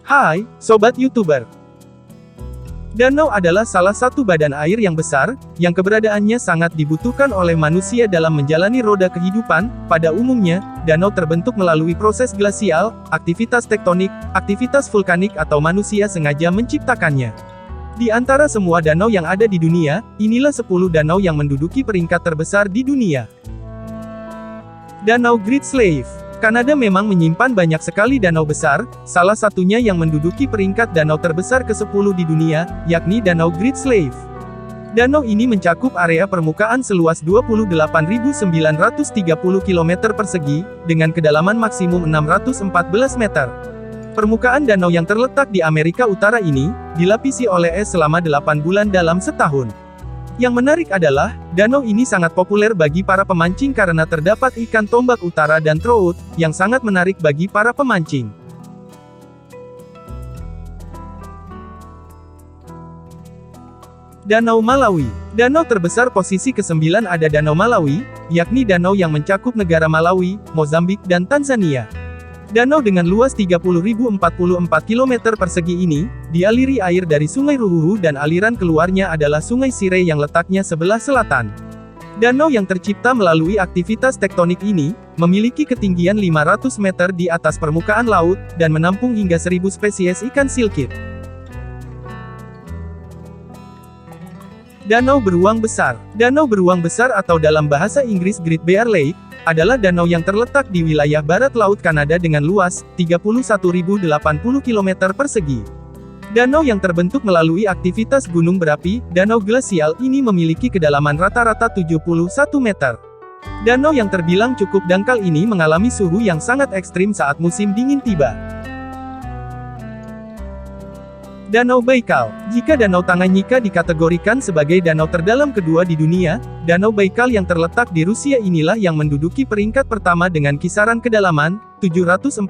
Hai, Sobat YouTuber. Danau adalah salah satu badan air yang besar, yang keberadaannya sangat dibutuhkan oleh manusia dalam menjalani roda kehidupan. Pada umumnya, danau terbentuk melalui proses glasial, aktivitas tektonik, aktivitas vulkanik atau manusia sengaja menciptakannya. Di antara semua danau yang ada di dunia, inilah 10 danau yang menduduki peringkat terbesar di dunia. Danau Great Slave. Kanada memang menyimpan banyak sekali danau besar, salah satunya yang menduduki peringkat danau terbesar ke-10 di dunia, yakni Danau Great Slave. Danau ini mencakup area permukaan seluas 28.930 km persegi, dengan kedalaman maksimum 614 meter. Permukaan danau yang terletak di Amerika Utara ini, dilapisi oleh es selama 8 bulan dalam setahun. Yang menarik adalah, danau ini sangat populer bagi para pemancing karena terdapat ikan tombak utara dan trout, yang sangat menarik bagi para pemancing. Danau Malawi. Danau terbesar posisi ke-9 ada Danau Malawi, yakni danau yang mencakup negara Malawi, Mozambik dan Tanzania. Danau dengan luas 30.044 km persegi ini, dialiri air dari Sungai Ruhuhu dan aliran keluarnya adalah Sungai Sire yang letaknya sebelah selatan. Danau yang tercipta melalui aktivitas tektonik ini, memiliki ketinggian 500 meter di atas permukaan laut, dan menampung hingga 1.000 spesies ikan silkit. Danau Beruang Besar. Danau Beruang Besar atau dalam bahasa Inggris Great Bear Lake, adalah danau yang terletak di wilayah barat laut Kanada dengan luas 31.080 km persegi. Danau yang terbentuk melalui aktivitas gunung berapi, danau glasial ini memiliki kedalaman rata-rata 71 meter. Danau yang terbilang cukup dangkal ini mengalami suhu yang sangat ekstrim saat musim dingin tiba. Danau Baikal. Jika Danau Tanganyika dikategorikan sebagai danau terdalam kedua di dunia, Danau Baikal yang terletak di Rusia inilah yang menduduki peringkat pertama dengan kisaran kedalaman 744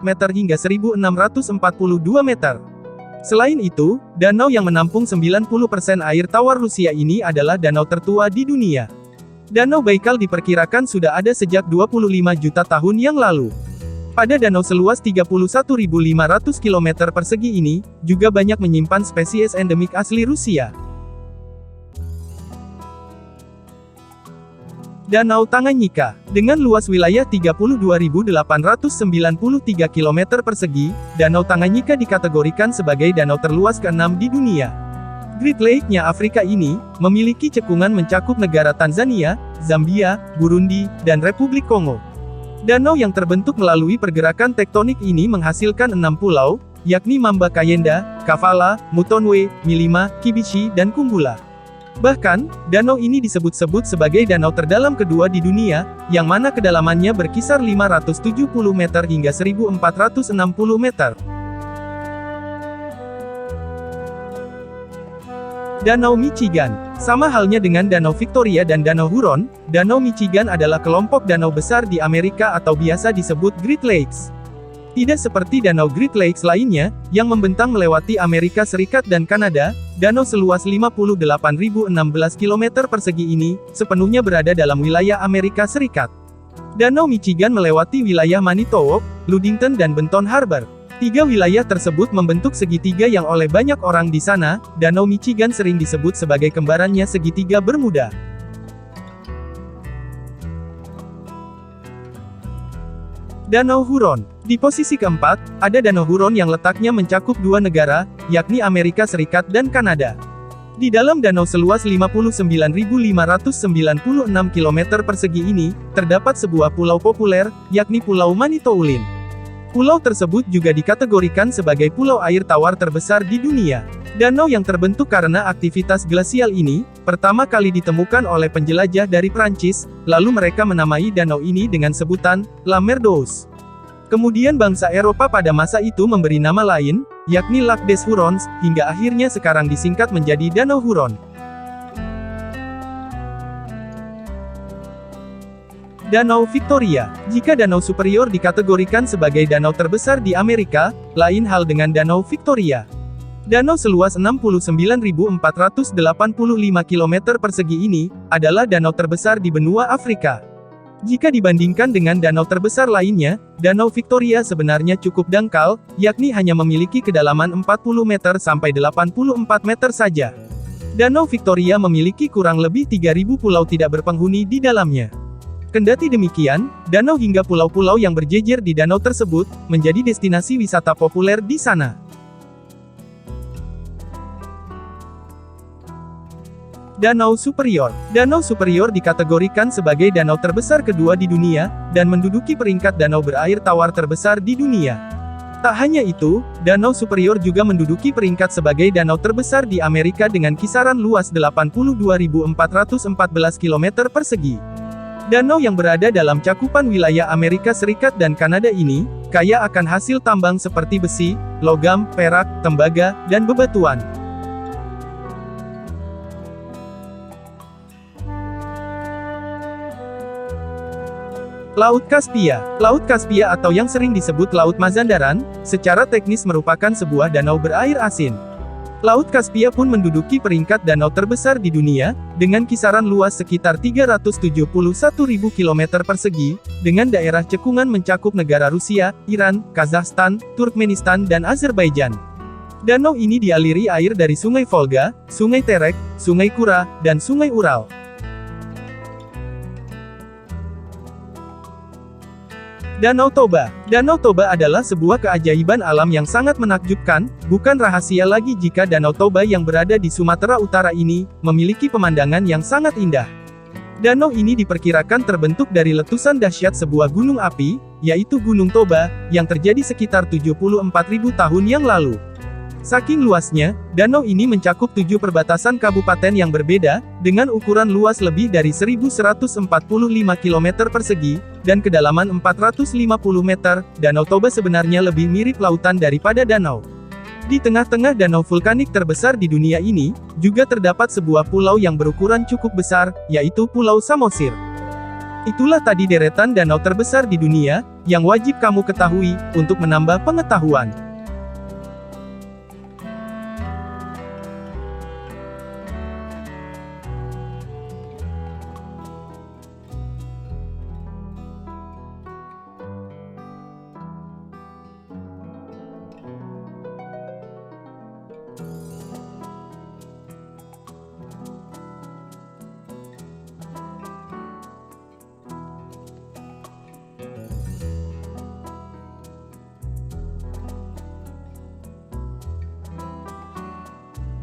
meter hingga 1642 meter. Selain itu, danau yang menampung 90% air tawar Rusia ini adalah danau tertua di dunia. Danau Baikal diperkirakan sudah ada sejak 25 juta tahun yang lalu. Pada danau seluas 31.500 km persegi ini, juga banyak menyimpan spesies endemik asli Rusia. Danau Tanganyika. Dengan luas wilayah 32.893 km persegi, Danau Tanganyika dikategorikan sebagai danau terluas ke-6 di dunia. Great Lake-nya Afrika ini, memiliki cekungan mencakup negara Tanzania, Zambia, Burundi, dan Republik Kongo. Danau yang terbentuk melalui pergerakan tektonik ini menghasilkan 6 pulau, yakni Mamba Kayenda, Kavala, Mutonwe, Milima, Kibishi, dan Kumbula. Bahkan, danau ini disebut-sebut sebagai danau terdalam kedua di dunia, yang mana kedalamannya berkisar 570 meter hingga 1460 meter. Danau Michigan. Sama halnya dengan Danau Victoria dan Danau Huron, Danau Michigan adalah kelompok danau besar di Amerika atau biasa disebut Great Lakes. Tidak seperti danau Great Lakes lainnya, yang membentang melewati Amerika Serikat dan Kanada, danau seluas 58.016 km persegi ini, sepenuhnya berada dalam wilayah Amerika Serikat. Danau Michigan melewati wilayah Manitowoc, Ludington dan Benton Harbor. 3 wilayah tersebut membentuk segitiga yang oleh banyak orang di sana, Danau Michigan sering disebut sebagai kembarannya segitiga Bermuda. Danau Huron. Di posisi keempat, ada Danau Huron yang letaknya mencakup 2 negara, yakni Amerika Serikat dan Kanada. Di dalam danau seluas 59.596 km persegi ini, terdapat sebuah pulau populer, yakni Pulau Manitoulin. Pulau tersebut juga dikategorikan sebagai pulau air tawar terbesar di dunia. Danau yang terbentuk karena aktivitas glasial ini, pertama kali ditemukan oleh penjelajah dari Prancis, lalu mereka menamai danau ini dengan sebutan, La Mer d'Oise. Kemudian bangsa Eropa pada masa itu memberi nama lain, yakni Lac des Hurons, hingga akhirnya sekarang disingkat menjadi Danau Huron. Danau Victoria. Jika Danau Superior dikategorikan sebagai danau terbesar di Amerika, lain hal dengan Danau Victoria. Danau seluas 69.485 km persegi ini, adalah danau terbesar di benua Afrika. Jika dibandingkan dengan danau terbesar lainnya, Danau Victoria sebenarnya cukup dangkal, yakni hanya memiliki kedalaman 40 meter sampai 84 meter saja. Danau Victoria memiliki kurang lebih 3.000 pulau tidak berpenghuni di dalamnya. Kendati demikian, danau hingga pulau-pulau yang berjejer di danau tersebut, menjadi destinasi wisata populer di sana. Danau Superior. Danau Superior dikategorikan sebagai danau terbesar kedua di dunia, dan menduduki peringkat danau berair tawar terbesar di dunia. Tak hanya itu, Danau Superior juga menduduki peringkat sebagai danau terbesar di Amerika dengan kisaran luas 82.414 km persegi. Danau yang berada dalam cakupan wilayah Amerika Serikat dan Kanada ini, kaya akan hasil tambang seperti besi, logam, perak, tembaga, dan bebatuan. Laut Kaspia. Laut Kaspia atau yang sering disebut Laut Mazandaran, secara teknis merupakan sebuah danau berair asin. Laut Kaspia pun menduduki peringkat danau terbesar di dunia, dengan kisaran luas sekitar 371.000 km persegi, dengan daerah cekungan mencakup negara Rusia, Iran, Kazakhstan, Turkmenistan dan Azerbaijan. Danau ini dialiri air dari Sungai Volga, Sungai Terek, Sungai Kura, dan Sungai Ural. Danau Toba. Danau Toba adalah sebuah keajaiban alam yang sangat menakjubkan, bukan rahasia lagi jika Danau Toba yang berada di Sumatera Utara ini, memiliki pemandangan yang sangat indah. Danau ini diperkirakan terbentuk dari letusan dahsyat sebuah gunung api, yaitu Gunung Toba, yang terjadi sekitar 74.000 tahun yang lalu. Saking luasnya, danau ini mencakup 7 perbatasan kabupaten yang berbeda, dengan ukuran luas lebih dari 1.145 km persegi, dan kedalaman 450 meter. Danau Toba sebenarnya lebih mirip lautan daripada danau. Di tengah-tengah danau vulkanik terbesar di dunia ini, juga terdapat sebuah pulau yang berukuran cukup besar, yaitu Pulau Samosir. Itulah tadi deretan danau terbesar di dunia, yang wajib kamu ketahui, untuk menambah pengetahuan.